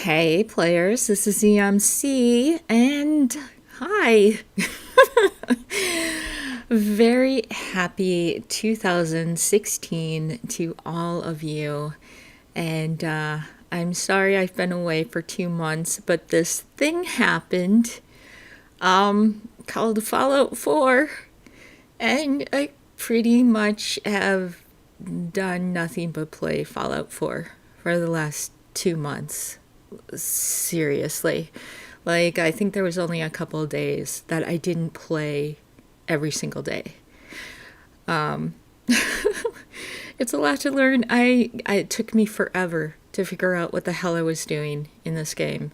Hey players, this is EMC and hi. Very happy 2016 to all of you. And I'm sorry I've been away for 2 months, but this thing happened called Fallout 4, and I pretty much have done nothing but play Fallout 4 for the last 2 months. Seriously. Like, I think there was only a couple of days that I didn't play every single day. It's a lot to learn. It took me forever to figure out what the hell I was doing in this game.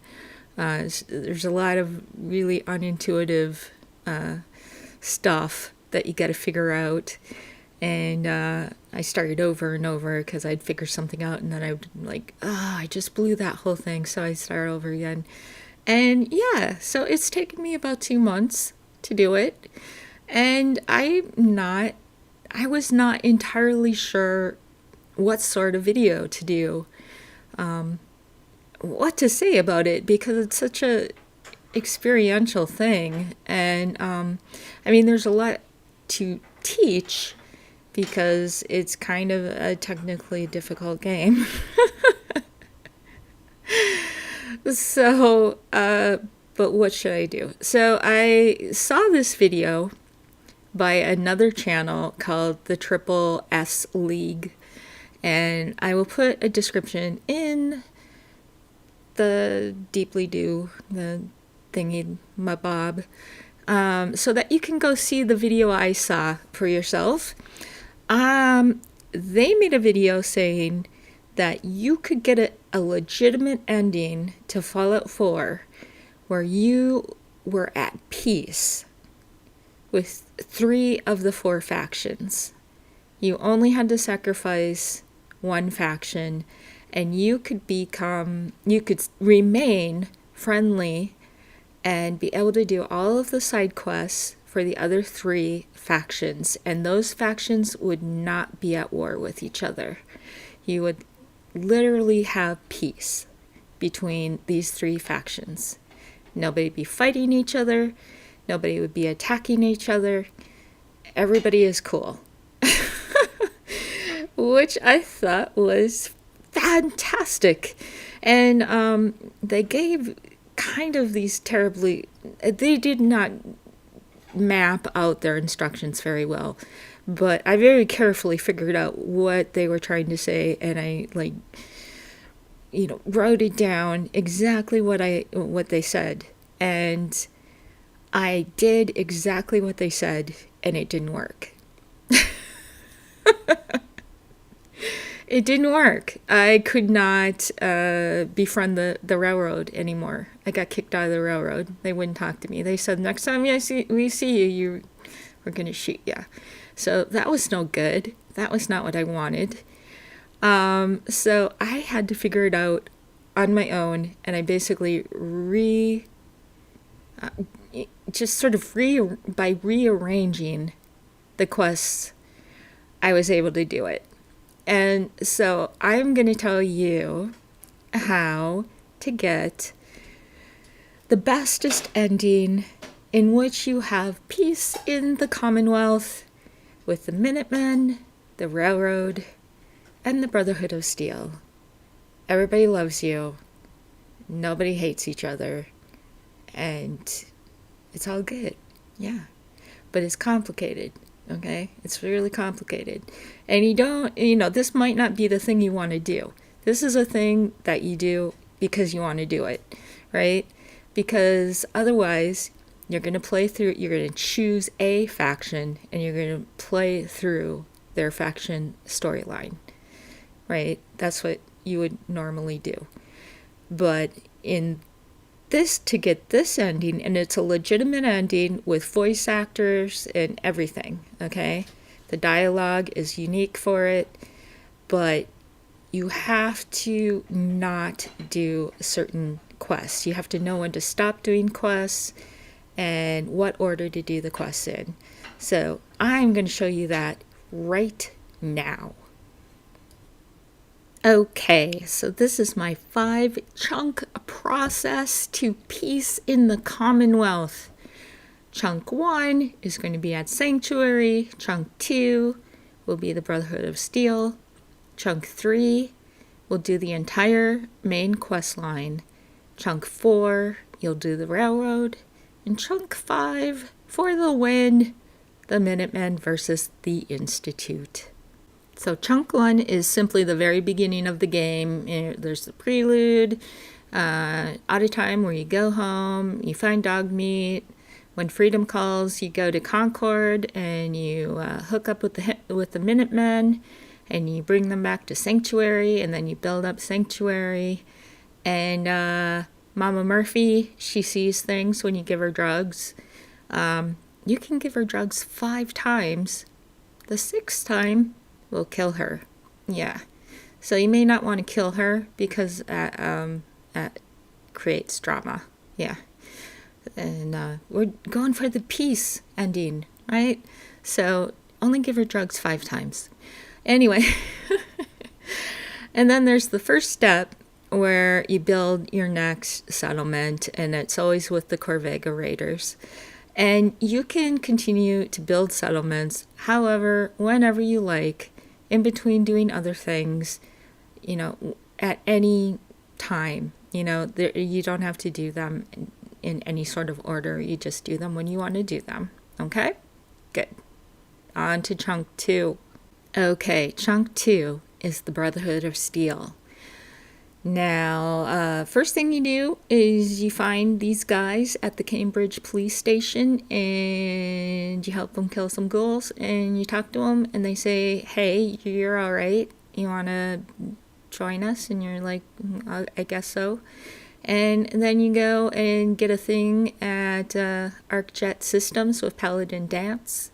There's a lot of really unintuitive stuff that you got to figure out. And I started over and over because I'd figure something out, and then I would I just blew that whole thing, so I started over again. And yeah, so it's taken me about 2 months to do it. And I was not entirely sure what sort of video to do, what to say about it, because it's such a experiential thing. And I mean, there's a lot to teach because it's kind of a technically difficult game. So, but what should I do? So I saw this video by another channel called the Triple S League, and I will put a description in the deeply do, the thingy mabob, so that you can go see the video I saw for yourself. They made a video saying that you could get a legitimate ending to Fallout 4 where you were at peace with 3 of the 4 factions. You only had to sacrifice one faction, and you could remain friendly and be able to do all of the side quests for the other 3 factions, and those factions would not be at war with each other. You would literally have peace between these 3 factions. Nobody would be fighting each other. Nobody would be attacking each other. Everybody is cool. Which I thought was fantastic. And they gave kind of these they did not map out their instructions very well, but I very carefully figured out what they were trying to say, and I wrote it down exactly what they said, and I did exactly what they said, and it didn't work. It didn't work. I could not befriend the railroad anymore. I got kicked out of the railroad. They wouldn't talk to me. They said, next time we see you, we're going to shoot you. So that was no good. That was not what I wanted. So I had to figure it out on my own, and I basically by rearranging the quests, I was able to do it. And so I'm going to tell you how to get the bestest ending in which you have peace in the Commonwealth with the Minutemen, the Railroad, and the Brotherhood of Steel. Everybody loves you. Nobody hates each other. And it's all good. Yeah. But it's complicated. Okay? It's really complicated. And this might not be the thing you want to do. This is a thing that you do because you want to do it, right? Because otherwise, you're going to choose a faction, and you're going to play through their faction storyline, right? That's what you would normally do. But to get this ending, and it's a legitimate ending with voice actors and everything, okay? The dialogue is unique for it, but you have to not do certain quests. You have to know when to stop doing quests and what order to do the quests in. So I'm going to show you that right now. Okay, so this is my 5-chunk process to peace in the Commonwealth. Chunk 1 is going to be at Sanctuary. Chunk 2 will be the Brotherhood of Steel. Chunk 3 will do the entire main quest line. Chunk 4, you'll do the railroad. And Chunk 5, for the win, the Minutemen versus the Institute. So chunk 1 is simply the very beginning of the game. There's the prelude, out of time where you go home, you find dog meat. When freedom calls, you go to Concord and you hook up with the Minutemen, and you bring them back to Sanctuary, and then you build up Sanctuary. And Mama Murphy, she sees things when you give her drugs. You can give her drugs 5 times. The 6th time will kill her. Yeah. So you may not want to kill her because that creates drama. Yeah. And we're going for the peace ending, right? So only give her drugs 5 times. Anyway. And then there's the first step where you build your next settlement, and it's always with the Corvega Raiders. And you can continue to build settlements, however, whenever you like, in between doing other things, at any time. You don't have to do them in any sort of order. You just do them when you want to do them. Okay? Good. On to chunk 2. Okay, chunk 2 is the Brotherhood of Steel. Now, first thing you do is you find these guys at the Cambridge police station, and you help them kill some ghouls, and you talk to them, and they say, hey, you're all right. You want to join us? And you're like, I guess so. And then you go and get a thing at ArcJet Systems with Paladin Dance.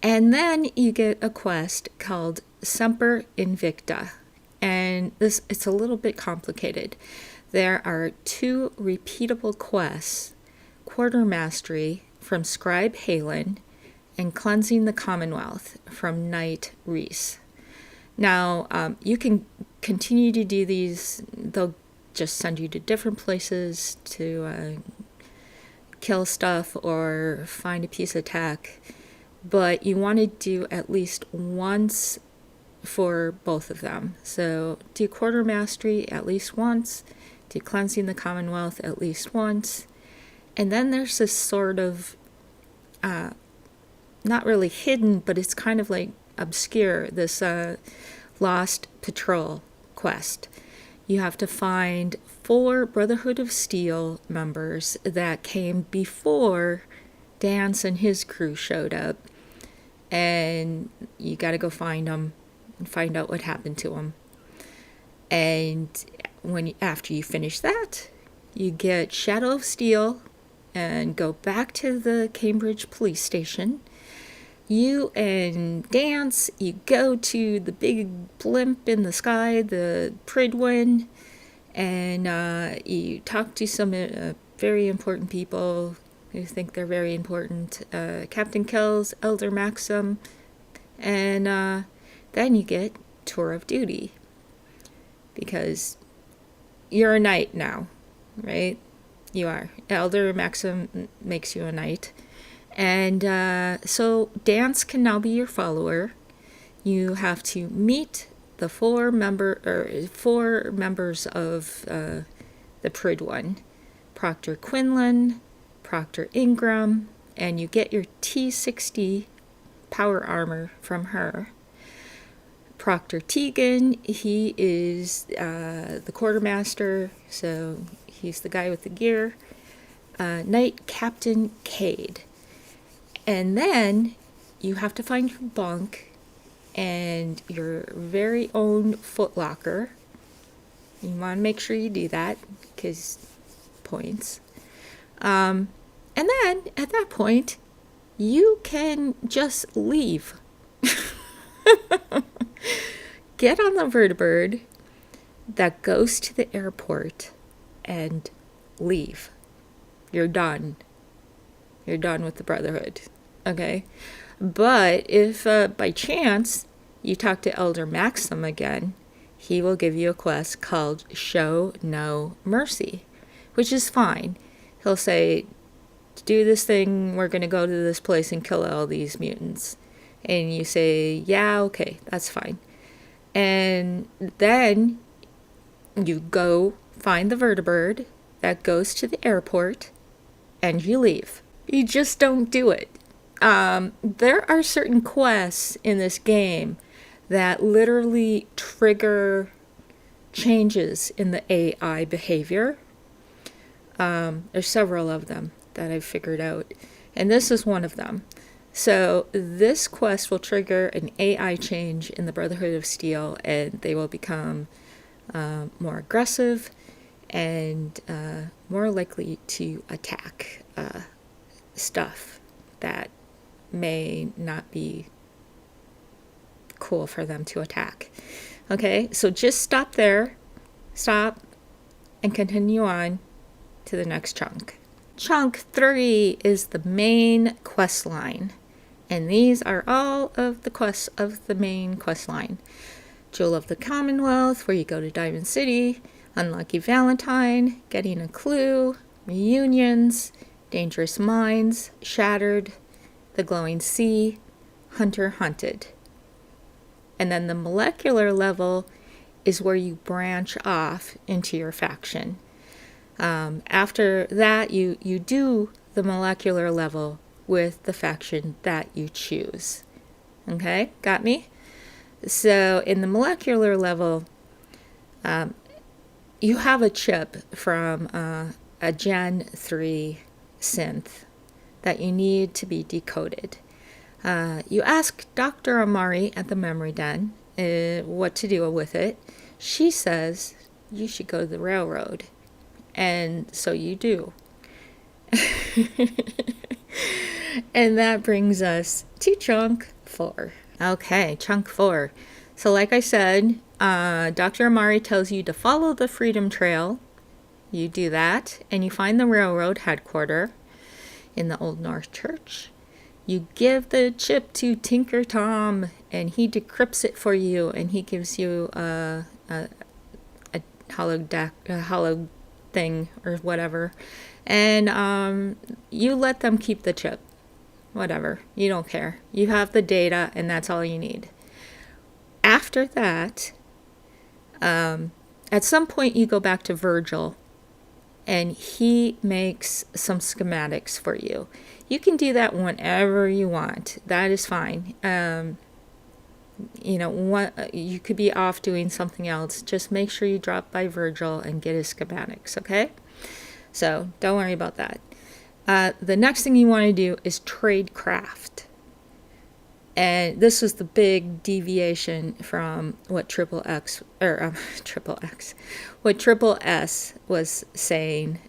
And then you get a quest called Semper Invicta. And it's a little bit complicated. There are 2 repeatable quests, Quartermastery from Scribe Halen and Cleansing the Commonwealth from Knight Reese. Now, you can continue to do these. They'll just send you to different places to kill stuff or find a piece of tech. But you want to do at least once for both of them. So do Quartermastery at least once, do Cleansing the Commonwealth at least once, and then there's this sort of not really hidden, but it's kind of like obscure, this Lost Patrol quest. You have to find 4 Brotherhood of Steel members that came before Dance and his crew showed up, and you got to go find them and find out what happened to them. And after you finish that, you get Shadow of Steel and go back to the Cambridge police station. You and Dance, you go to the big blimp in the sky, the Pridwin, and you talk to some very important people who think they're very important. Captain Kells, Elder Maxim, and then you get Tour of Duty, because you're a knight now, right? You are. Elder Maxim makes you a knight. And so Dance can now be your follower. You have to meet the 4 members of the Pridwin, Proctor Quinlan, Proctor Ingram, and you get your T60 power armor from her. Proctor Tegan, he is the quartermaster, so he's the guy with the gear. Knight Captain Cade. And then you have to find your bunk and your very own footlocker. You want to make sure you do that, because points. And then, at that point, you can just leave. Get on the vertibird that goes to the airport and leave. You're done. You're done with the Brotherhood. Okay? But if by chance you talk to Elder Maxim again, he will give you a quest called Show No Mercy, which is fine. He'll say, do this thing, we're going to go to this place and kill all these mutants. And you say, yeah, okay, that's fine. And then you go find the vertibird that goes to the airport and you leave. You just don't do it. There are certain quests in this game that literally trigger changes in the AI behavior. There's several of them that I've figured out, and this is one of them. So this quest will trigger an AI change in the Brotherhood of Steel, and they will become more aggressive and more likely to attack stuff that may not be cool for them to attack. Okay, so just stop there, stop, and continue on to the next chunk. Chunk 3 is the main quest line, and these are all of the quests of the main quest line. Jewel of the Commonwealth, where you go to Diamond City, Unlucky Valentine, Getting a Clue, Reunions, Dangerous Minds, Shattered, The Glowing Sea, Hunter Hunted. And then the molecular level is where you branch off into your faction. After that, you do the molecular level with the faction that you choose. Okay, got me? So in the molecular level, you have a chip from a Gen 3 synth that you need to be decoded. You ask Dr. Amari at the Memory Den what to do with it. She says you should go to the railroad. And so you do. And that brings us to chunk 4. Okay, chunk 4. So like I said, Dr. Amari tells you to follow the Freedom Trail. You do that, and you find the railroad headquarters in the Old North Church. You give the chip to Tinker Tom, and he decrypts it for you, and he gives you a hollow thing or whatever. And you let them keep the chip. Whatever. You don't care. You have the data, and that's all you need. After that, at some point you go back to Virgil, and he makes some schematics for you. You can do that whenever you want. That is fine. You could be off doing something else. Just make sure you drop by Virgil and get his schematics, okay? So don't worry about that. The next thing you want to do is trade craft. And this was the big deviation from what Triple S was saying.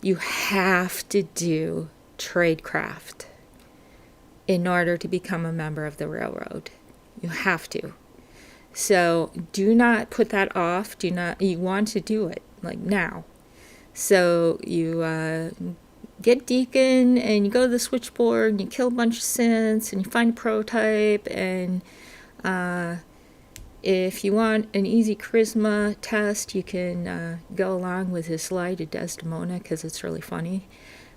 You have to do tradecraft in order to become a member of the railroad. You have to. So do not put that off. You want to do it like now. So you get Deacon and you go to the switchboard and you kill a bunch of synths and you find a prototype, and if you want an easy charisma test, you can go along with his slide to Desdemona because it's really funny.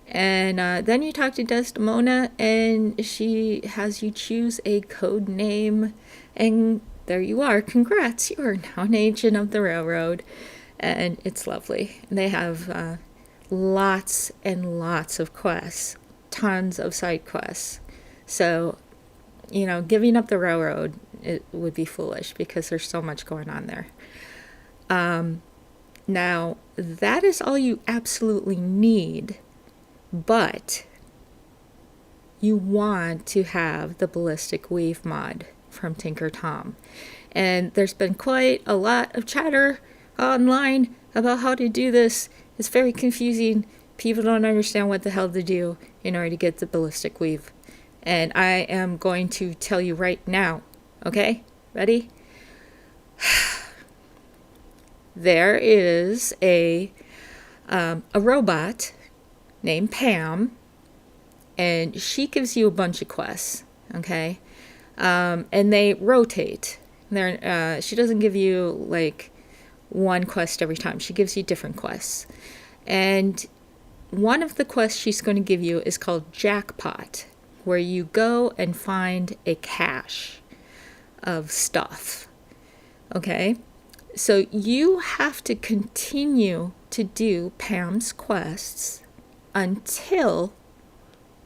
And then you talk to Desdemona and she has you choose a code name, and there you are. Congrats, you are now an agent of the railroad. And it's lovely. They have lots and lots of quests, tons of side quests. So, giving up the railroad, it would be foolish because there's so much going on there. Now, that is all you absolutely need, but you want to have the Ballistic Weave Mod from Tinker Tom. And there's been quite a lot of chatter online about how to do this. It's very confusing. People don't understand what the hell to do in order to get the Ballistic Weave. And I am going to tell you right now. Okay? Ready? There is a robot named Pam, and she gives you a bunch of quests. Okay? And they rotate. She doesn't give you like one quest every time. She gives you different quests. And one of the quests she's going to give you is called Jackpot, where you go and find a cache of stuff. Okay? So you have to continue to do Pam's quests until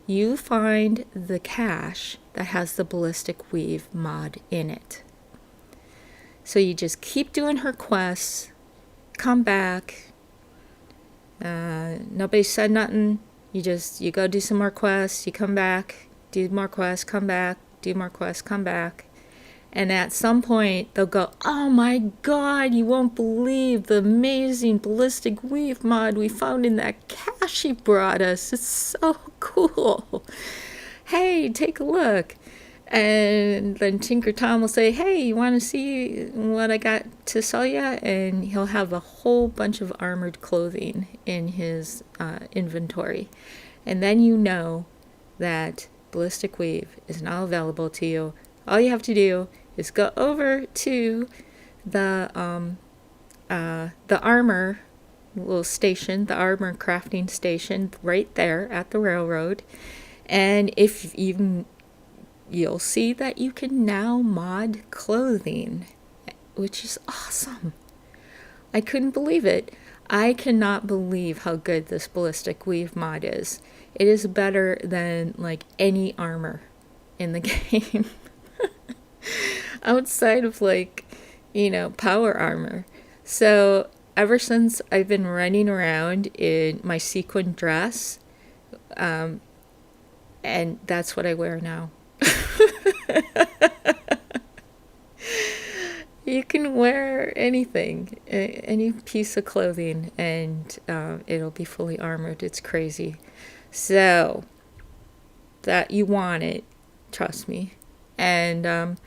you find the cache that has the Ballistic Weave mod in it. So you just keep doing her quests, come back. Nobody said nothing. You go do some more quests, you come back, do more quests, come back, do more quests, come back. And at some point, they'll go, oh my god, you won't believe the amazing Ballistic Weave mod we found in that cache she brought us. It's so cool. Hey, take a look. And then Tinker Tom will say, hey, you want to see what I got to sell you? And he'll have a whole bunch of armored clothing in his inventory. And then you know that Ballistic Weave is now available to you. All you have to do is go over to the armor little station, the armor crafting station right there at the railroad. And if you'll see that you can now mod clothing, which is awesome. I couldn't believe it. I cannot believe how good this Ballistic Weave mod is. It is better than like any armor in the game. Outside of like, power armor. So ever since I've been running around in my sequin dress, and that's what I wear now. You can wear anything, any piece of clothing, and it'll be fully armored. It's crazy. So that you want it, trust me. And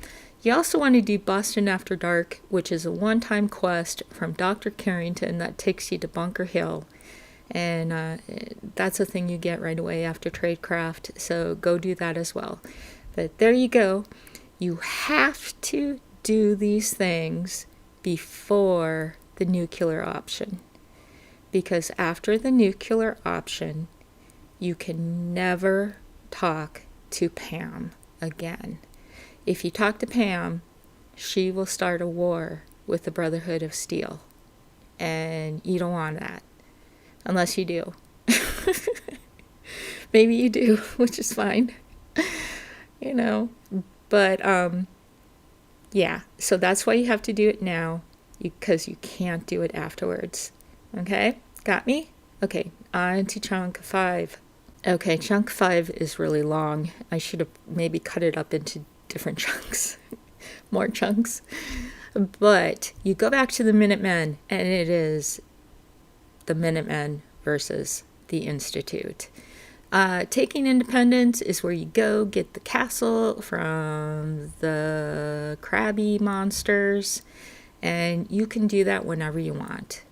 you also want to do Boston After Dark, which is a one-time quest from Dr. Carrington that takes you to Bunker Hill. And that's a thing you get right away after Tradecraft, so go do that as well. But there you go. You have to do these things before the nuclear option. Because after the nuclear option, you can never talk to Pam again. If you talk to Pam, she will start a war with the Brotherhood of Steel. And you don't want that. Unless you do. Maybe you do, which is fine. But yeah, so that's why you have to do it now, because you can't do it afterwards. Okay, got me? Okay, on to chunk 5. Okay, chunk 5 is really long. I should have maybe cut it up into different chunks, more chunks. But you go back to the Minutemen, and it is the Minutemen versus the Institute. Taking Independence is where you go get the castle from the crabby monsters, and you can do that whenever you want.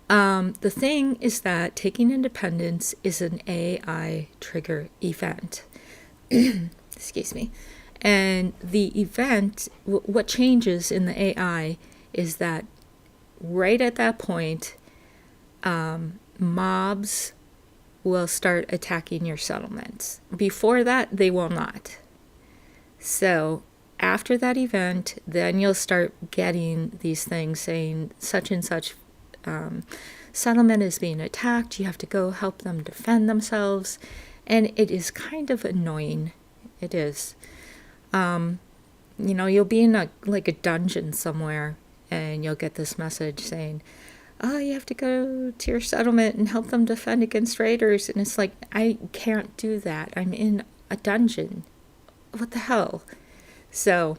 The thing is that Taking Independence is an AI trigger event. Excuse me. And the event, what changes in the AI is that right at that point, mobs will start attacking your settlements. Before that, they will not. So after that event, then you'll start getting these things saying such and such settlement is being attacked. You have to go help them defend themselves. And it is kind of annoying. It is. You'll be in a dungeon somewhere, and you'll get this message saying, oh, you have to go to your settlement and help them defend against raiders. And it's like, I can't do that. I'm in a dungeon. What the hell? So,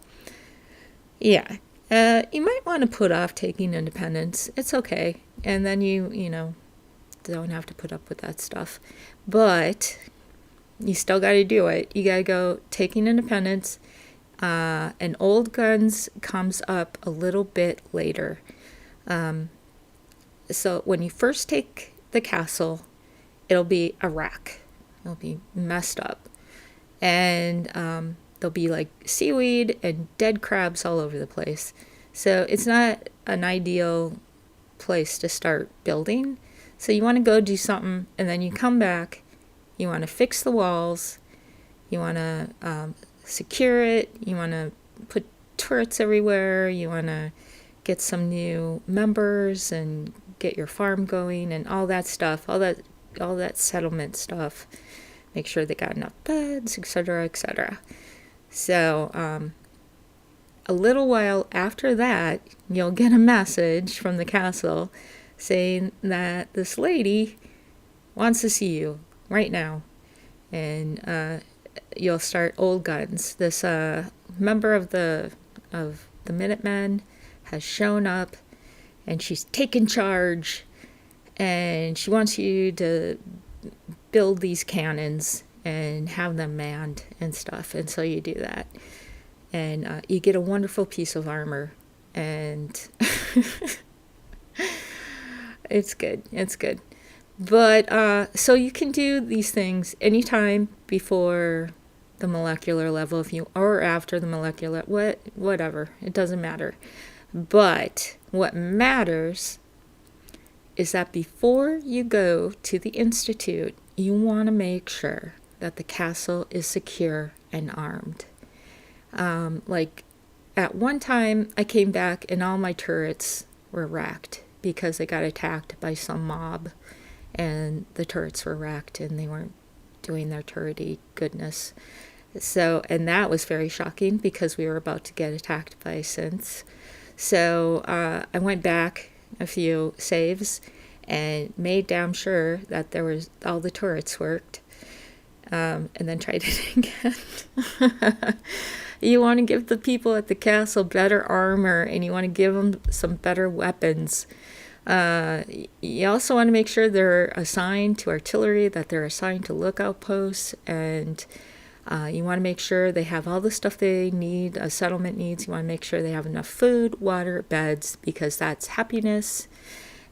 yeah. You might want to put off Taking Independence. It's okay. And then you don't have to put up with that stuff. But you still got to do it. You got to go Taking Independence. And Old Guns comes up a little bit later. So when you first take the castle, it'll be a wreck. It'll be messed up. And there'll be like seaweed and dead crabs all over the place. So it's not an ideal place to start building. So you want to go do something, and then you come back. You want to fix the walls. You want to secure it. You want to put turrets everywhere. You want to get some new members and get your farm going and all that stuff, all that settlement stuff. Make sure they got enough beds, etc., etc. So a little while after that, you'll get a message from the castle saying that this lady wants to see you right now. And you'll start old guns. This member of the Minutemen has shown up, and she's taken charge, and she wants you to build these cannons and have them manned and stuff. And so you do that, and you get a wonderful piece of armor, and it's good. But so you can do these things anytime before the molecular level, if you, or after the molecular, whatever, it doesn't matter. But what matters is that before you go to the Institute, you want to make sure that the castle is secure and armed. Like at one time, I came back and all my turrets were wrecked because they got attacked by some mob, and the turrets were wrecked and they weren't doing their turrety goodness. So, and that was very shocking because we were about to get attacked by synths. So I went back a few saves and made damn sure that there was all the turrets worked, and then tried it again. You want to give the people at the castle better armor, and you want to give them some better weapons. You also want to make sure they're assigned to artillery, that they're assigned to lookout posts, and you want to make sure they have all the stuff they need, a settlement needs. You want to make sure they have enough food, water, beds, because that's happiness.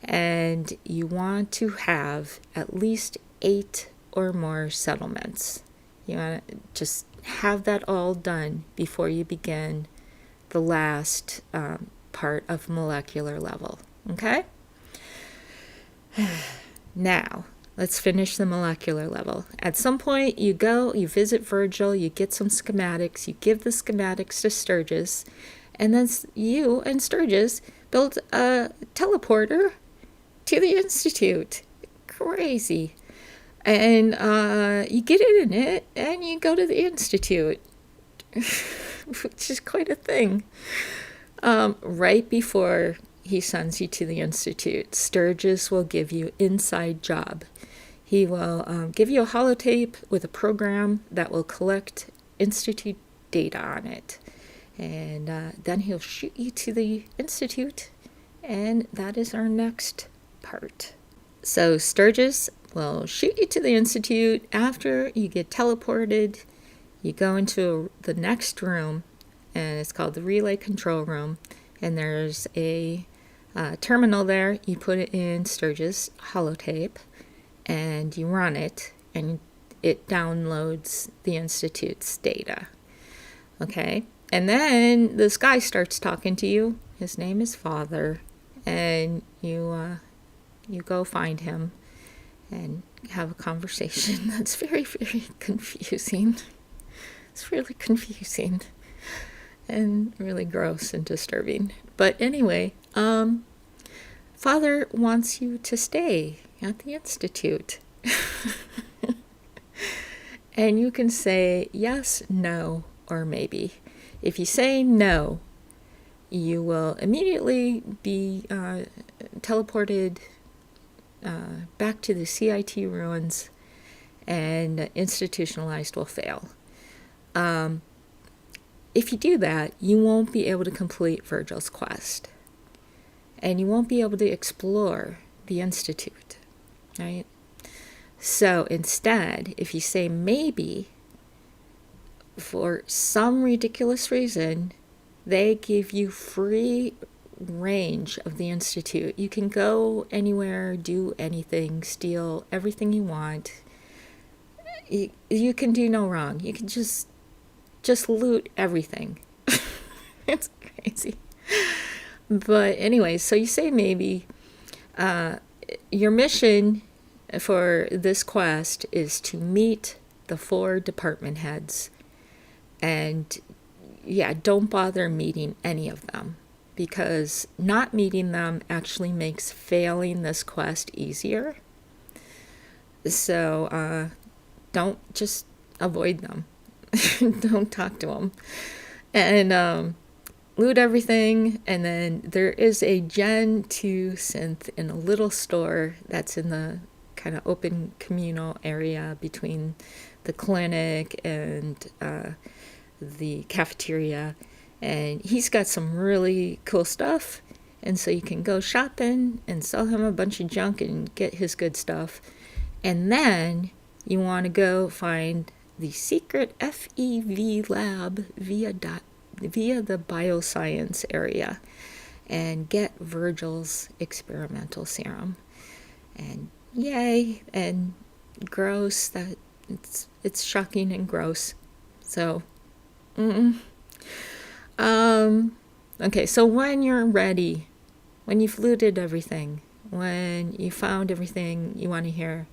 And you want to have at least 8 or more settlements. You want to just have that all done before you begin the last part of molecular level. Okay? Now, let's finish the molecular level. At some point, you go, you visit Virgil, you get some schematics, you give the schematics to Sturgis, and then you and Sturgis build a teleporter to the Institute. Crazy. And you get in it, and you go to the Institute, which is quite a thing. Right before he sends you to the Institute, Sturgis will give you inside job. He will give you a holotape with a program that will collect Institute data on it. And then he'll shoot you to the Institute, and that is our next part. So Sturgis will shoot you to the Institute. After you get teleported, you go into the next room, and it's called the relay control room, and there's a terminal there. You put it in Sturgis holotape, and you run it, and it downloads the Institute's data. Okay? And then this guy starts talking to you. His name is Father, and you go find him and have a conversation that's very, very confusing. It's really confusing and really gross and disturbing. But anyway, Father wants you to stay at the Institute. And you can say yes, no, or maybe. If you say no, you will immediately be teleported back to the CIT ruins, and institutionalized will fail. If you do that, you won't be able to complete Virgil's quest, and you won't be able to explore the Institute, right? So instead, if you say maybe, for some ridiculous reason, they give you free range of the Institute. You can go anywhere, do anything, steal everything you want. You can do no wrong. You can just just loot everything. It's crazy. But anyway, so you say maybe your mission for this quest is to meet the 4 department heads. And yeah, don't bother meeting any of them, because not meeting them actually makes failing this quest easier. So don't, just avoid them. Don't talk to them. And loot everything. And then there is a Gen 2 synth in a little store that's in the kind of open communal area between the clinic and the cafeteria. And he's got some really cool stuff. And so you can go shopping and sell him a bunch of junk and get his good stuff. And then you want to go find the secret FEV lab via the bioscience area and get Virgil's experimental serum. And yay, and gross, that it's shocking and gross. So okay, so when you're ready, when you've looted everything, when you found everything you want to hear,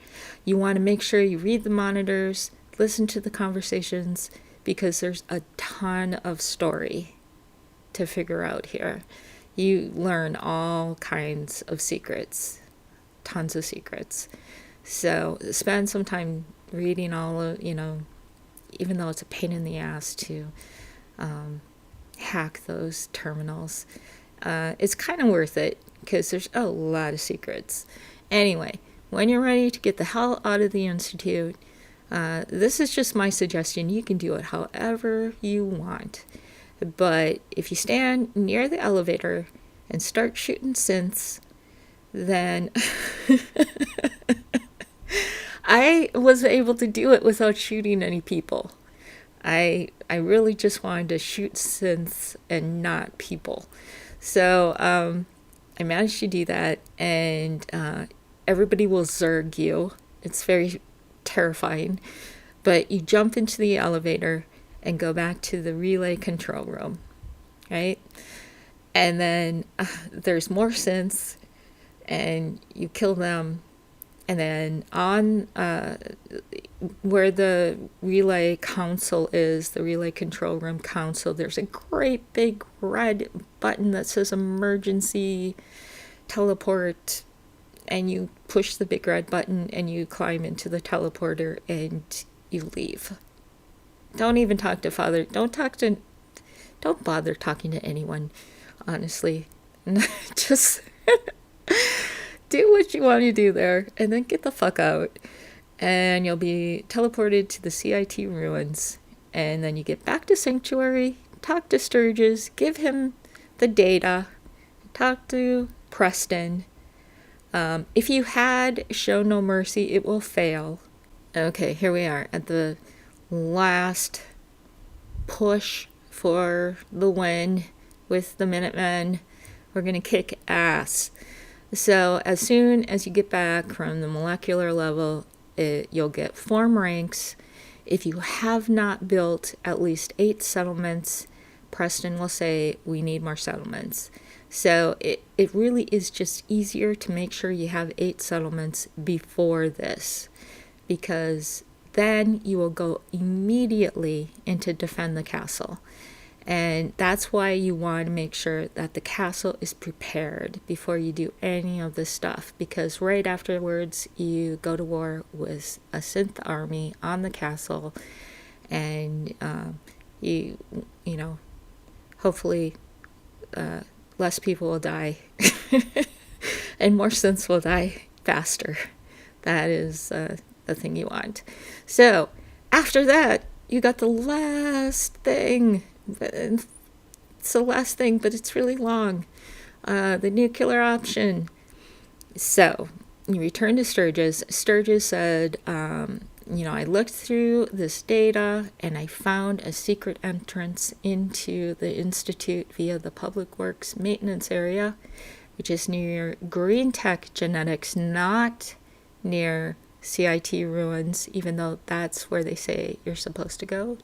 you want to make sure you read the monitors, listen to the conversations, because there's a ton of story to figure out here. You learn all kinds of secrets, tons of secrets. So spend some time reading all of, even though it's a pain in the ass to hack those terminals, it's kind of worth it because there's a lot of secrets. Anyway, when you're ready to get the hell out of the Institute, this is just my suggestion. You can do it however you want. But if you stand near the elevator and start shooting synths, then I was able to do it without shooting any people. I really just wanted to shoot synths and not people. So I managed to do that, and everybody will zerg you. It's very terrifying. But you jump into the elevator and go back to the relay control room, right? And then there's more synths, and you kill them. And then on where the relay console is, the relay control room console, there's a great big red button that says emergency teleport. And you push the big red button and you climb into the teleporter and you leave. Don't even talk to Father. Don't bother talking to anyone, honestly. Just do what you want to do there and then get the fuck out. And you'll be teleported to the CIT ruins. And then you get back to Sanctuary, talk to Sturgis, give him the data, talk to Preston. If you had Show No Mercy, it will fail. Okay, here we are at the last push for the win with the Minutemen. We're going to kick ass. So as soon as you get back from the molecular level, you'll get form ranks. If you have not built at least 8 settlements, Preston will say, we need more settlements. So it really is just easier to make sure you have 8 settlements before this, because then you will go immediately into defend the castle. And that's why you want to make sure that the castle is prepared before you do any of this stuff, because right afterwards you go to war with a synth army on the castle, and you know, hopefully less people will die and more synths will die faster. That is the thing you want. So after that, you got the last thing. It's the last thing, but it's really long. The nuclear option. So you return to Sturgis. Sturgis said, I looked through this data and I found a secret entrance into the Institute via the Public Works maintenance area, which is near Green Tech Genetics, not near CIT ruins, even though that's where they say you're supposed to go.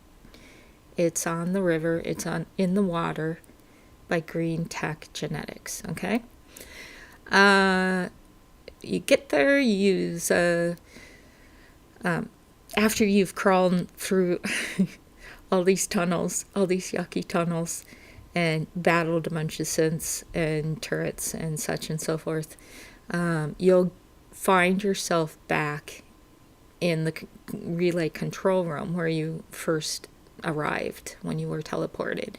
It's on the river. It's in the water by Green Tech Genetics. Okay. You get there. You use after you've crawled through all these tunnels, all these yucky tunnels, and battled a bunch of synths and turrets and such and so forth, you'll find yourself back in the relay control room where you first arrived when you were teleported.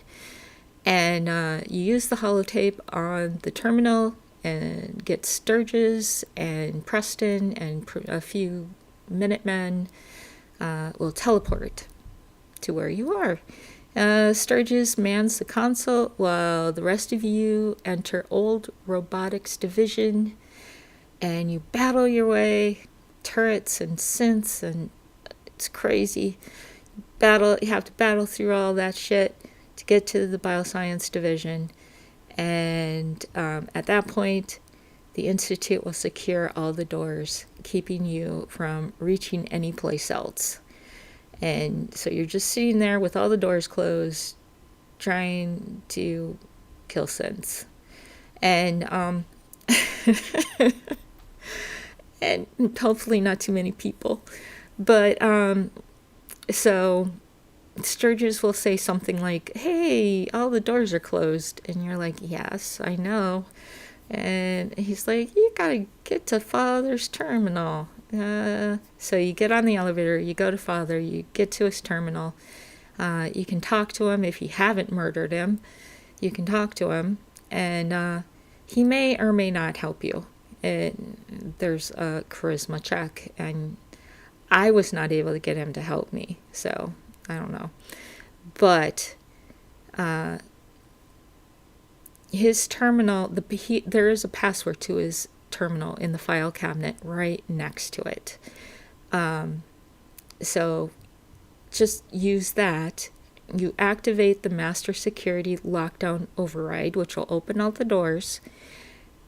And you use the holotape on the terminal and get Sturgis and Preston and a few Minutemen will teleport to where you are. Sturgis mans the console while the rest of you enter Old Robotics Division, and you battle your way, turrets and synths, and it's crazy. You have to battle through all that shit to get to the Bioscience Division, and at that point, the Institute will secure all the doors, keeping you from reaching any place else. And so you're just sitting there with all the doors closed, trying to kill synths. And and hopefully not too many people. But so Sturgis will say something like, "Hey, all the doors are closed." And you're like, "Yes, I know." And he's like, "You gotta get to Father's terminal." So you get on the elevator, you go to Father, you get to his terminal. You can talk to him if you haven't murdered him. You can talk to him, and he may or may not help you. There's a charisma check, and I was not able to get him to help me, so I don't know. But his terminal, there is a password to his terminal in the file cabinet right next to it. So just use that. You activate the master security lockdown override, which will open all the doors,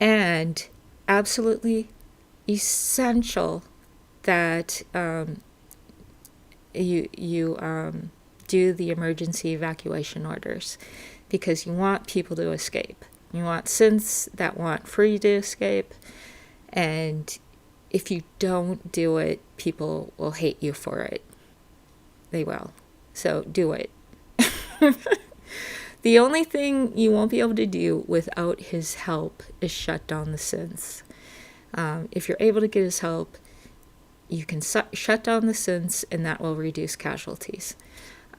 and absolutely essential that you do the emergency evacuation orders, because you want people to escape. You want synths that want free to escape, and if you don't do it, people will hate you for it. They will. So do it. The only thing you won't be able to do without his help is shut down the synths. If you're able to get his help, you can shut down the synths, and that will reduce casualties.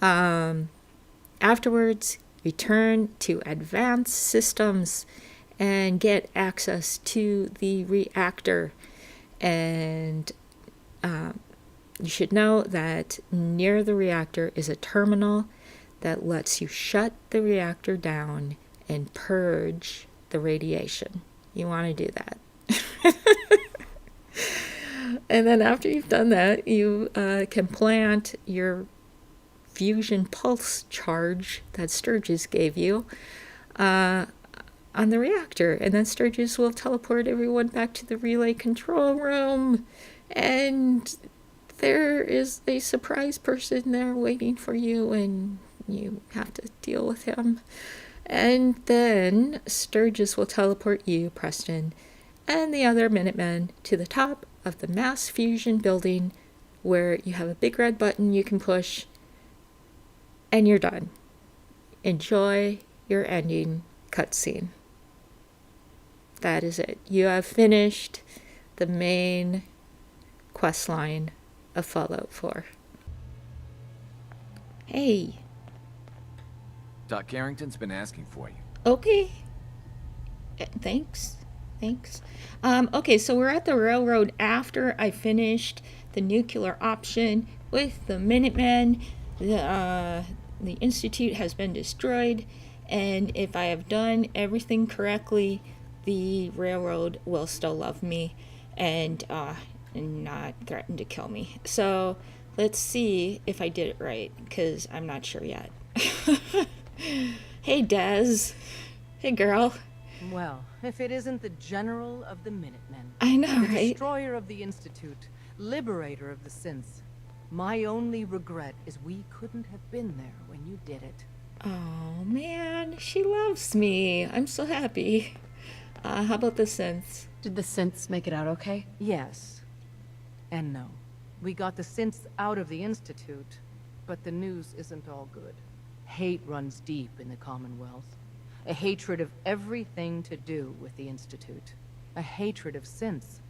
Afterwards, return to advanced systems and get access to the reactor. And you should know that near the reactor is a terminal that lets you shut the reactor down and purge the radiation. You want to do that. And then after you've done that, you can plant your fusion pulse charge that Sturgis gave you on the reactor. And then Sturgis will teleport everyone back to the relay control room. And there is a surprise person there waiting for you, and you have to deal with him. And then Sturgis will teleport you, Preston, and the other Minutemen to the top of the mass fusion building, where you have a big red button you can push, and you're done. Enjoy your ending cutscene. That is it. You have finished the main quest line of Fallout 4. Hey. Doc Carrington's been asking for you. Okay. Thanks. Okay, so we're at the railroad after I finished the nuclear option with the Minutemen. The Institute has been destroyed, and if I have done everything correctly, the railroad will still love me and not threaten to kill me. So let's see if I did it right, because I'm not sure yet. Hey, Des. Hey, girl. Well, if it isn't the General of the Minutemen. I know, the right? Destroyer of the Institute, Liberator of the Synths. My only regret is we couldn't have been there when you did it. Oh man, she loves me. I'm so happy. How about the synths? Did the synths make it out okay? Yes. And no. We got the synths out of the Institute, but the news isn't all good. Hate runs deep in the Commonwealth. A hatred of everything to do with the Institute. A hatred of synths.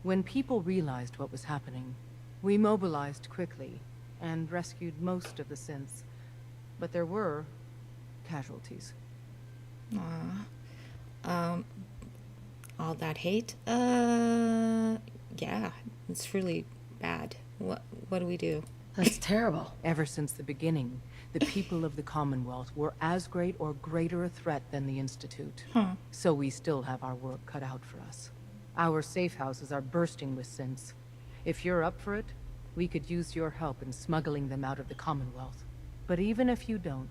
When people realized what was happening, we mobilized quickly and rescued most of the synths. But there were casualties. All that hate? Yeah, it's really bad. What do we do? That's terrible. Ever since the beginning, the people of the Commonwealth were as great or greater a threat than the Institute. So we still have our work cut out for us. Our safe houses are bursting with synths. If you're up for it, we could use your help in smuggling them out of the Commonwealth. But even if you don't,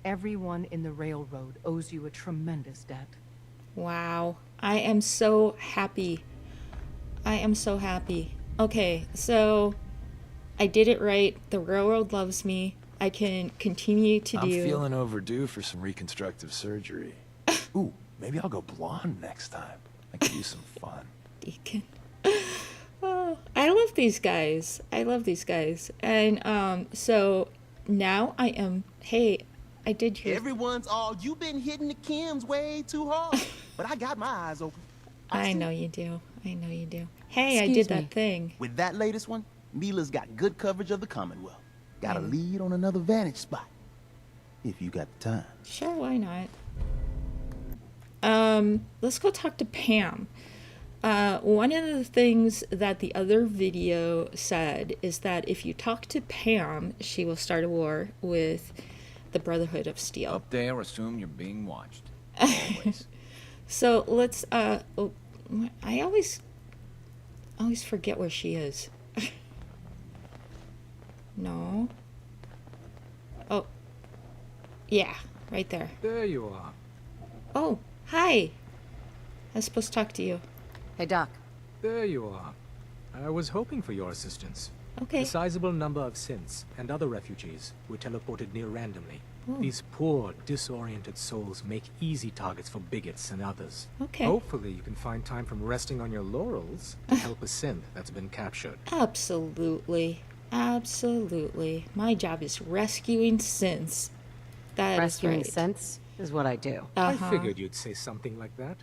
everyone in the railroad owes you a tremendous debt. Wow. I am so happy. I am so happy. Okay, so I did it right. The railroad loves me. I can continue to I'm do... feeling overdue for some reconstructive surgery. Ooh, maybe I'll go blonde next time. I could use some fun. Deacon. Oh, I love these guys. I love these guys. And so now I am... Hey, I did hear... Everyone's all, you've been hitting the chems way too hard. But I got my eyes open. I know you do. I know you do. Hey, I Excuse did that me. thing. With that latest one, Mila's got good coverage of the Commonwealth. Got a lead on another vantage spot. If you got the time. Sure, why not? Let's go talk to Pam. One of the things that the other video said is that if you talk to Pam, she will start a war with the Brotherhood of Steel. Up there, assume you're being watched. Always. So let's, I always forget where she is. No. Oh. Yeah, right there. There you are. Oh, hi. I was supposed to talk to you. Hey, Doc. There you are. I was hoping for your assistance. Okay. A sizable number of synths and other refugees were teleported near randomly. Oh. These poor, disoriented souls make easy targets for bigots and others. Okay. Hopefully you can find time from resting on your laurels to help a synth that's been captured. Absolutely. Absolutely. My job is rescuing synths. That Rescuing is right. synths is what I do. I figured you'd say something like that.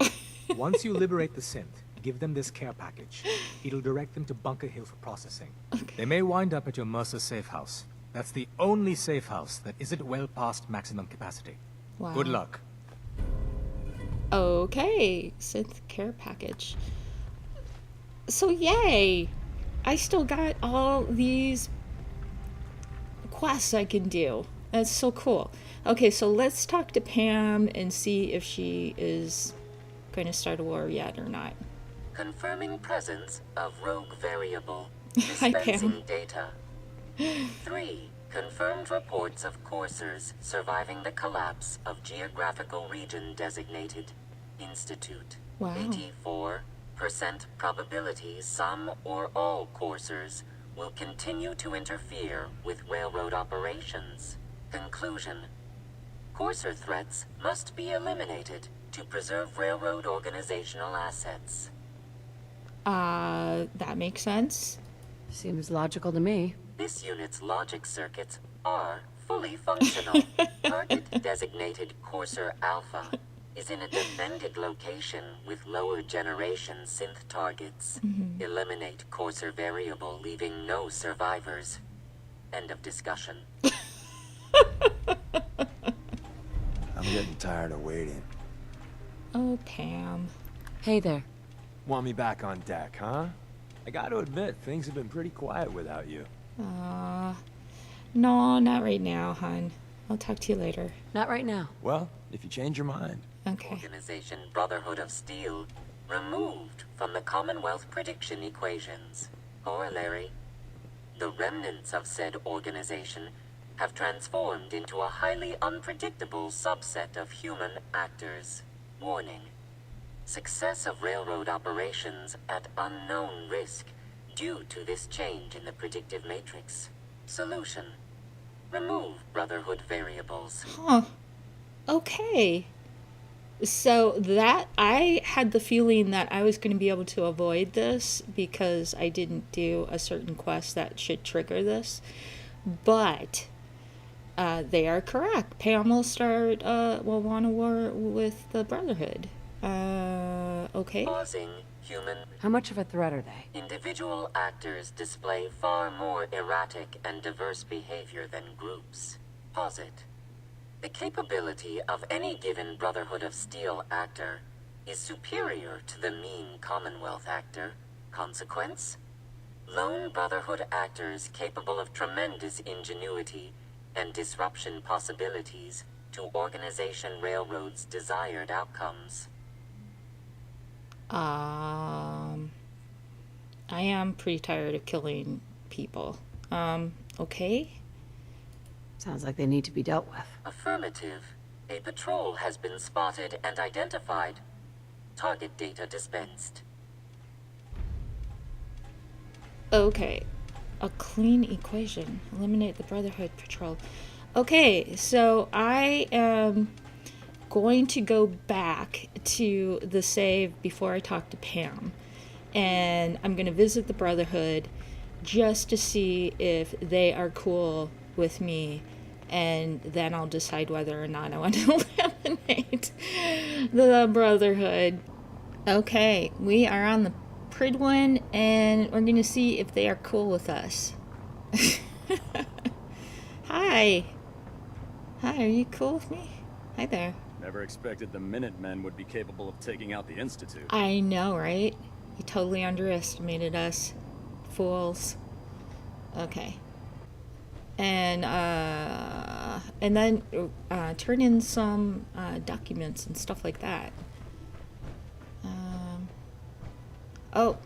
Once you liberate the synth, give them this care package. It'll direct them to Bunker Hill for processing. They may wind up at your Mercer safe house. That's the only safe house that isn't well past maximum capacity. Wow. Good luck. Okay, synth care package. So yay! I still got all these quests I can do. That's so cool. Okay, so let's talk to Pam and see if she is going to start a war yet or not. Confirming presence of rogue variable. Hi, Pam. Dispensing data. 3. Confirmed reports of coursers surviving the collapse of geographical region designated Institute. Wow. 84% probability some or all coursers will continue to interfere with railroad operations. Conclusion. Courser threats must be eliminated to preserve railroad organizational assets. That makes sense. Seems logical to me. This unit's logic circuits are fully functional. Target designated Courser Alpha is in a defended location with lower generation synth targets. Eliminate Courser variable, leaving no survivors. End of discussion. I'm getting tired of waiting. Oh, Pam. Hey there. Want me back on deck, huh? I gotta admit, things have been pretty quiet without you. No, not right now, hon. I'll talk to you later. Not right now. Well, if you change your mind. Okay. Organization Brotherhood of Steel removed from the Commonwealth prediction equations. Corollary. The remnants of said organization have transformed into a highly unpredictable subset of human actors. Warning. Success of railroad operations at unknown risk due to this change in the predictive matrix. Solution: remove Brotherhood variables. Huh. Okay. So that, I had the feeling that I was going to be able to avoid this because I didn't do a certain quest that should trigger this. But they are correct. Pam will will want a war with the Brotherhood. Okay. Pausing human. How much of a threat are they? Individual actors display far more erratic and diverse behavior than groups. Pause it. The capability of any given Brotherhood of Steel actor is superior to the mean Commonwealth actor. Consequence? Lone Brotherhood actors capable of tremendous ingenuity and disruption possibilities to Organization Railroad's desired outcomes. I am pretty tired of killing people. Okay. Sounds like they need to be dealt with. Affirmative. A patrol has been spotted and identified. Target data dispensed. Okay. A clean equation. Eliminate the Brotherhood patrol. Okay, so I am going to go back to the save before I talk to Pam. And I'm going to visit the Brotherhood just to see if they are cool with me. And then I'll decide whether or not I want to eliminate the Brotherhood. Okay, we are on the Pridwin, and we're going to see if they are cool with us. Hi. Hi, are you cool with me? Hi there. Never expected the Minutemen would be capable of taking out the Institute. I know, right? You totally underestimated us. Fools. Okay. And then turn in some documents and stuff like that. Oh,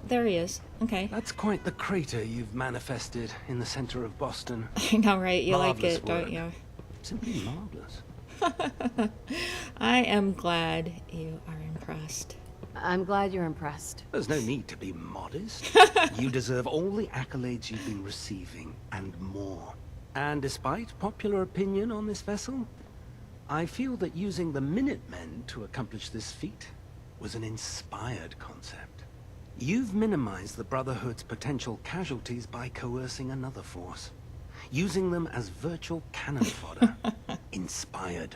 there he is. Okay. That's quite the crater you've manifested in the center of Boston. I know, right? You like Marvelous it, don't work. you? Simply marvelous. I am glad you are impressed. I'm glad you're impressed. There's no need to be modest. You deserve all the accolades you've been receiving, and more. And despite popular opinion on this vessel, I feel that using the Minutemen to accomplish this feat was an inspired concept. You've minimized the Brotherhood's potential casualties by coercing another force, using them as virtual cannon fodder. Inspired.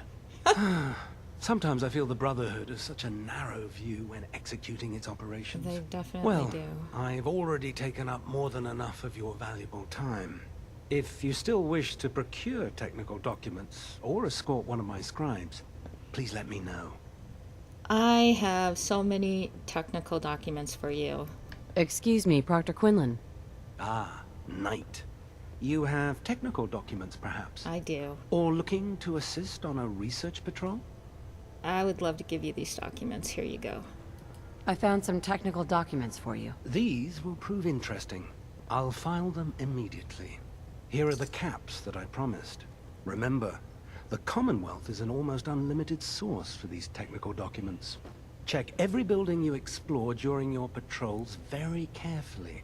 Sometimes I feel the Brotherhood has such a narrow view when executing its operations. They definitely Well, do. I've already taken up more than enough of your valuable time. If you still wish to procure technical documents or escort one of my scribes, please let me know. I have so many technical documents for you. Excuse me, Proctor Quinlan. Ah, Knight. You have technical documents, perhaps? I do. Or looking to assist on a research patrol? I would love to give you these documents. Here you go. I found some technical documents for you. These will prove interesting. I'll file them immediately. Here are the caps that I promised. Remember, the Commonwealth is an almost unlimited source for these technical documents. Check every building you explore during your patrols very carefully,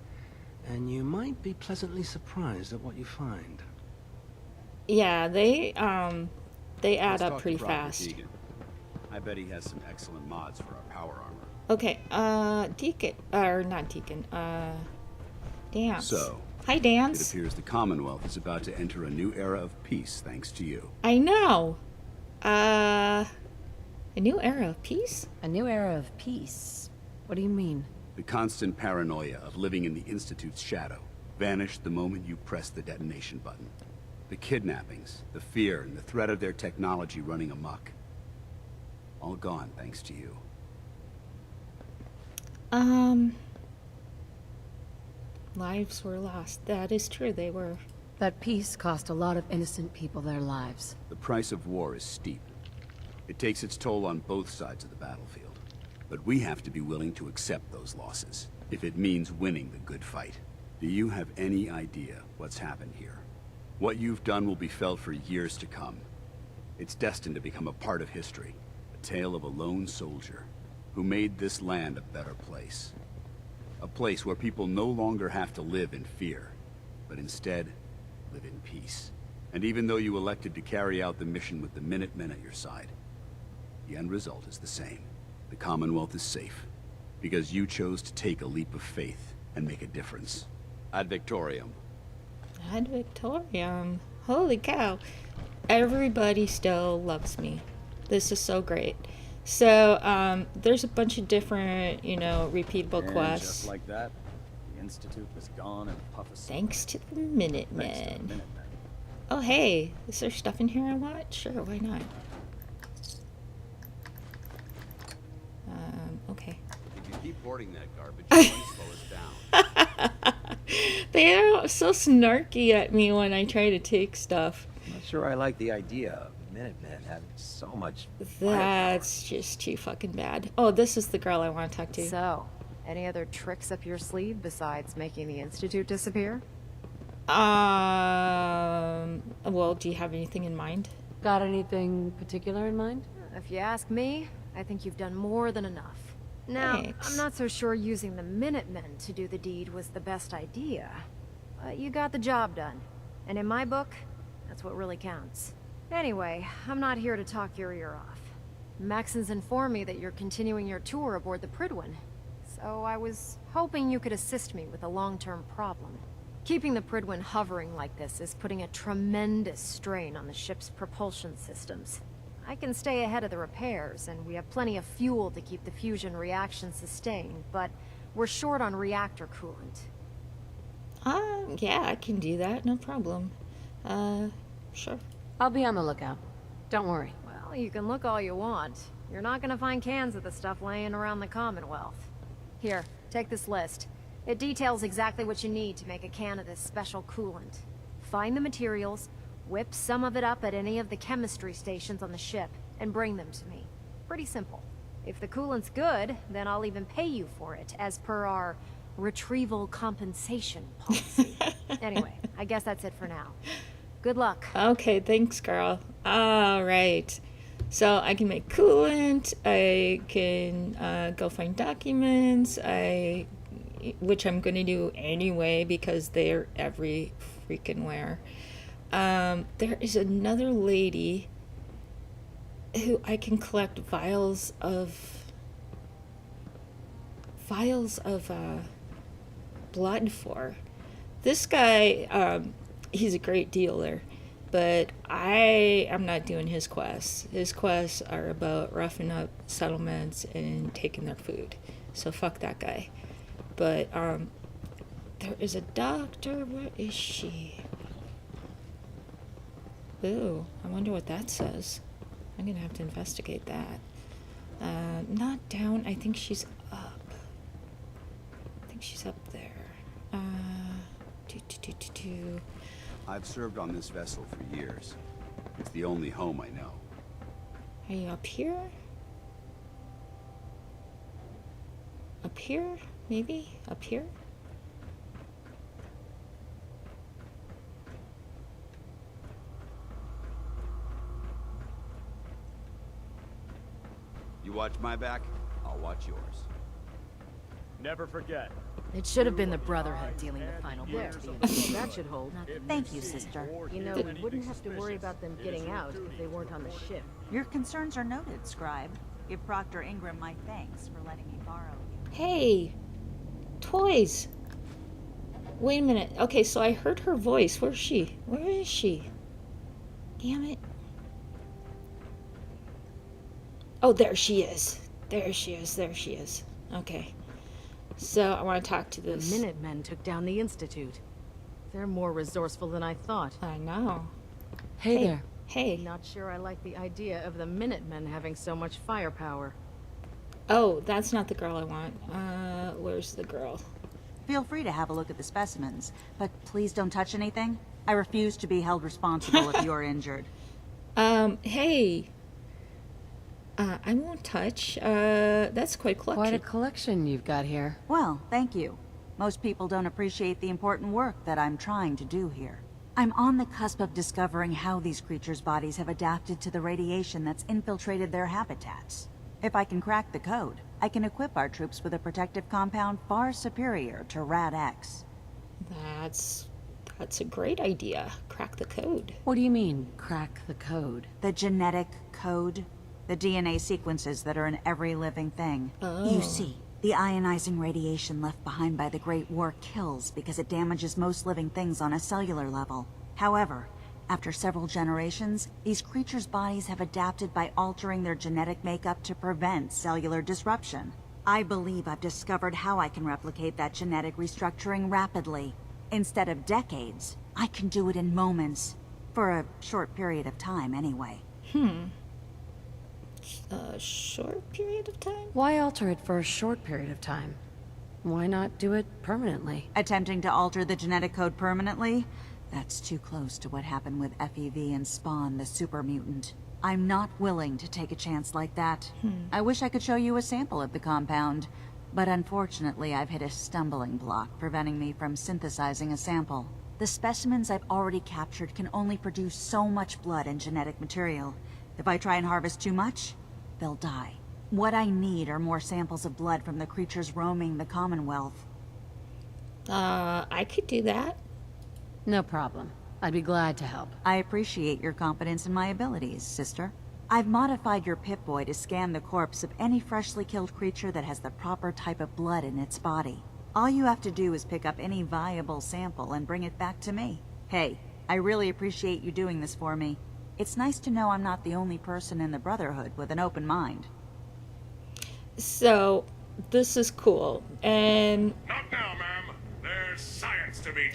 and you might be pleasantly surprised at what you find. Yeah, they add Let's up talk to pretty Prophet fast. Deegan. I bet he has some excellent mods for our power armor. Okay, Deacon, or not Deacon, Dance. So, Hi, it Dance. appears the Commonwealth is about to enter a new era of peace thanks to you. I know. A new era of peace? A new era of peace. What do you mean? The constant paranoia of living in the Institute's shadow vanished the moment you pressed the detonation button. The kidnappings, the fear, and the threat of their technology running amok. All gone thanks to you. Lives were lost. That is true, they were. That peace cost a lot of innocent people their lives. The price of war is steep. It takes its toll on both sides of the battlefield. But we have to be willing to accept those losses, if it means winning the good fight. Do you have any idea what's happened here? What you've done will be felt for years to come. It's destined to become a part of history. A tale of a lone soldier who made this land a better place. A place where people no longer have to live in fear, but instead live in peace. And even though you elected to carry out the mission with the Minutemen at your side, the end result is the same. The Commonwealth is safe, because you chose to take a leap of faith and make a difference. Ad Victoriam. Ad Victoriam. Holy cow. Everybody still loves me. This is so great. So, there's a bunch of different, you know, repeatable And quests. just like that, the Institute was gone in a puff of smoke. Thanks to the Thanks to the Minutemen. Minutemen. Oh, hey. Is there stuff in here I want? Sure, why not? Okay. If you keep hoarding that garbage, you might slow us down. They are so snarky at me when I try to take stuff. I'm not sure I like the idea of Minutemen having so much That's just too fucking bad. Oh, this is the girl I want to talk to. So, any other tricks up your sleeve besides making the Institute disappear? Well, do you have anything in mind? Got anything particular in mind? If you ask me, I think you've done more than enough. Now, Thanks. I'm not so sure using the Minutemen to do the deed was the best idea. But you got the job done. And in my book, that's what really counts. Anyway, I'm not here to talk your ear off. Maxon's informed me that you're continuing your tour aboard the Prydwen. So I was hoping you could assist me with a long-term problem. Keeping the Prydwen hovering like this is putting a tremendous strain on the ship's propulsion systems. I can stay ahead of the repairs, and we have plenty of fuel to keep the fusion reaction sustained, but we're short on reactor coolant. Yeah, I can do that, no problem. Sure. I'll be on the lookout. Don't worry. Well, you can look all you want. You're not gonna find cans of the stuff laying around the Commonwealth. Here, take this list. It details exactly what you need to make a can of this special coolant. Find the materials, whip some of it up at any of the chemistry stations on the ship, and bring them to me. Pretty simple. If the coolant's good, then I'll even pay you for it, as per our retrieval compensation policy. Anyway, I guess that's it for now. Good luck. Okay, thanks, girl. All right. So I can make coolant. I can go find documents. Which I'm going to do anyway because they're every freaking where. There is another lady who I can collect vials of blood for. This guy, he's a great dealer, but I am not doing his quests. His quests are about roughing up settlements and taking their food. So fuck that guy. But there is a doctor. Where is she? Ooh, I wonder what that says. I'm gonna have to investigate that. Not down. I think she's up. I think she's up there. I've served on this vessel for years. It's the only home I know. Are you up here? Up here? Maybe? Up here? You watch my back, I'll watch yours. Never forget. It should have been the Brotherhood dealing the final blow to the Institute. That should hold. Thank you, sister. You know, we wouldn't have to worry about them getting out if they weren't on the ship. Your concerns are noted, Scribe. Give Proctor Ingram my thanks for letting me borrow you. Hey! Toys! Wait a minute. Okay, so I heard her voice. Where's she? Where is she? Damn it. Oh, there she is. There she is. There she is. Okay. So I want to talk to this. The Minutemen took down the Institute. They're more resourceful than I thought. I know. Hey there. Hey. Not sure I like the idea of the Minutemen having so much firepower. Oh, that's not the girl I want. Where's the girl? Feel free to have a look at the specimens, but please don't touch anything. I refuse to be held responsible if you're injured. Hey. I won't touch. That's quite a collection. Quite a collection you've got here. Well, thank you. Most people don't appreciate the important work that I'm trying to do here. I'm on the cusp of discovering how these creatures' bodies have adapted to the radiation that's infiltrated their habitats. If I can crack the code, I can equip our troops with a protective compound far superior to Rad-X. That's a great idea. Crack the code. What do you mean, crack the code? The genetic code. The DNA sequences that are in every living thing. You see, the ionizing radiation left behind by the Great War kills because it damages most living things on a cellular level. However, after several generations, these creatures' bodies have adapted by altering their genetic makeup to prevent cellular disruption. I believe I've discovered how I can replicate that genetic restructuring rapidly. Instead of decades, I can do it in moments. For a short period of time, anyway. A short period of time? Why alter it for a short period of time? Why not do it permanently? Attempting to alter the genetic code permanently? That's too close to what happened with FEV and Spawn, the super mutant. I'm not willing to take a chance like that. I wish I could show you a sample of the compound, but unfortunately I've hit a stumbling block preventing me from synthesizing a sample. The specimens I've already captured can only produce so much blood and genetic material. If I try and harvest too much, they'll die. What I need are more samples of blood from the creatures roaming the Commonwealth. I could do that. No problem. I'd be glad to help. I appreciate your confidence in my abilities, sister. I've modified your Pip-Boy to scan the corpse of any freshly killed creature that has the proper type of blood in its body. All you have to do is pick up any viable sample and bring it back to me. Hey, I really appreciate you doing this for me. It's nice to know I'm not the only person in the Brotherhood with an open mind. So, this is cool, and... Not now, ma'am. There's science to be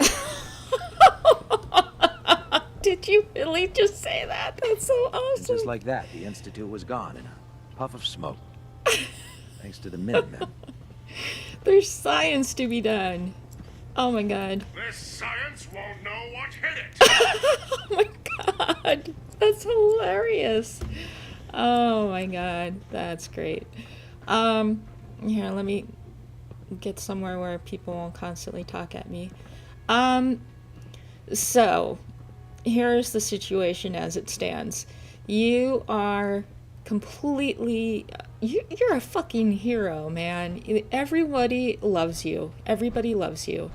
Did you really just say that? That's so awesome. And just like that, the Institute was gone in a puff of smoke. Thanks to the Minutemen. There's science to be done. Oh my god. This science won't know what hit it. Oh my god. That's hilarious. Oh my god. That's great. Here, let me get somewhere where people won't constantly talk at me. So, here's the situation as it stands. You are completely... You're a fucking hero, man. Everybody loves you. Everybody loves you.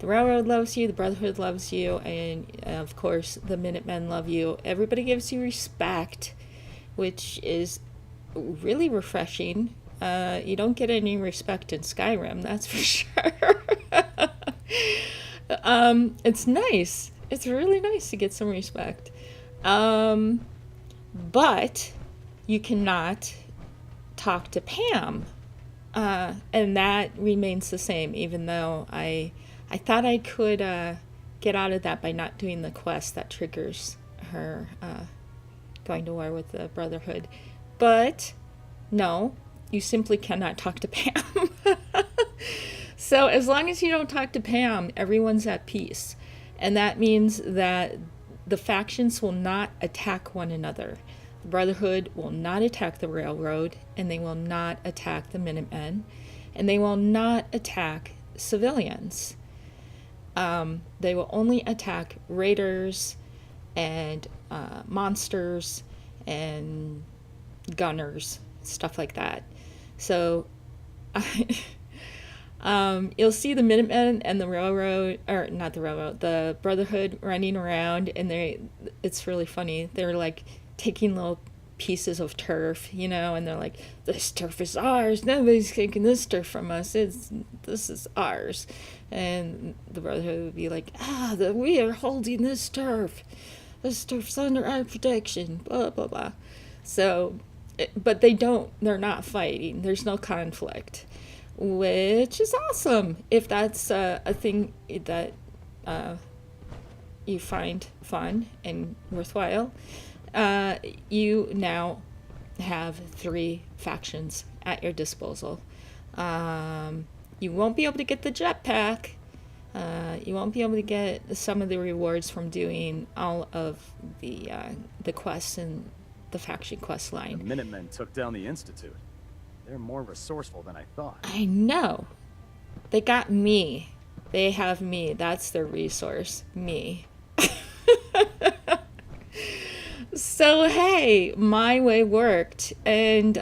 The Railroad loves you, the Brotherhood loves you, and of course the Minutemen love you. Everybody gives you respect, which is really refreshing. You don't get any respect in Skyrim, that's for sure. It's nice. It's really nice to get some respect. But you cannot talk to Pam. And that remains the same, even though I thought I could get out of that by not doing the quest that triggers her going to war with the Brotherhood. But no, you simply cannot talk to Pam. So as long as you don't talk to Pam, everyone's at peace. And that means that the factions will not attack one another. The Brotherhood will not attack the Railroad, and they will not attack the Minutemen, and they will not attack civilians. They will only attack raiders and monsters and gunners, stuff like that. So you'll see the Minutemen and the Railroad, or not the Railroad, the Brotherhood running around, and it's really funny. They're like taking little pieces of turf, you know, and they're like, this turf is ours, nobody's taking this turf from us, this is ours. And the Brotherhood would be like, we are holding this turf's under our protection, blah blah blah. So, but they're not fighting, there's no conflict, which is awesome if that's a thing that you find fun and worthwhile. You now have 3 factions at your disposal. You won't be able to get the jetpack. You won't be able to get some of the rewards from doing all of the quests in the faction quest line. The Minutemen took down the Institute. They're more resourceful than I thought. I know. They got me. They have me. That's their resource. Me. So, hey, my way worked. And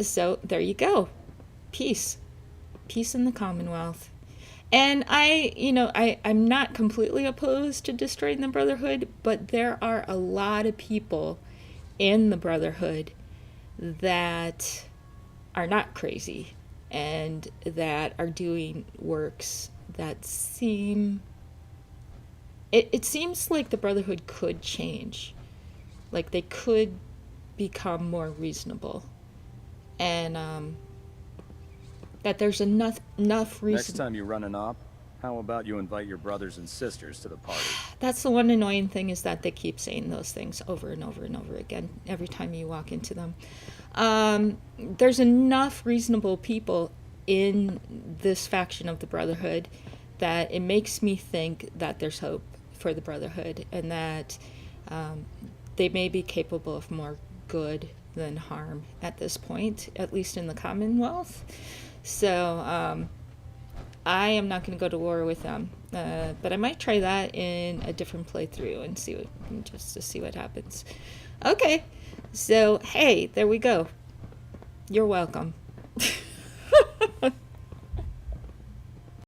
So there you go. Peace. Peace in the Commonwealth. And I'm not completely opposed to destroying the Brotherhood, but there are a lot of people in the Brotherhood that are not crazy and that are doing works that seem... It seems like the Brotherhood could change. Like they could become more reasonable. And that there's enough reason... Next time you run an op, how about you invite your brothers and sisters to the party? That's the one annoying thing, is that they keep saying those things over and over and over again every time you walk into them. There's enough reasonable people in this faction of the Brotherhood that it makes me think that there's hope for the Brotherhood, and that they may be capable of more good than harm at this point, at least in the Commonwealth. So I am not going to go to war with them, but I might try that in a different playthrough and just to see what happens. Okay, so hey, there we go. You're welcome.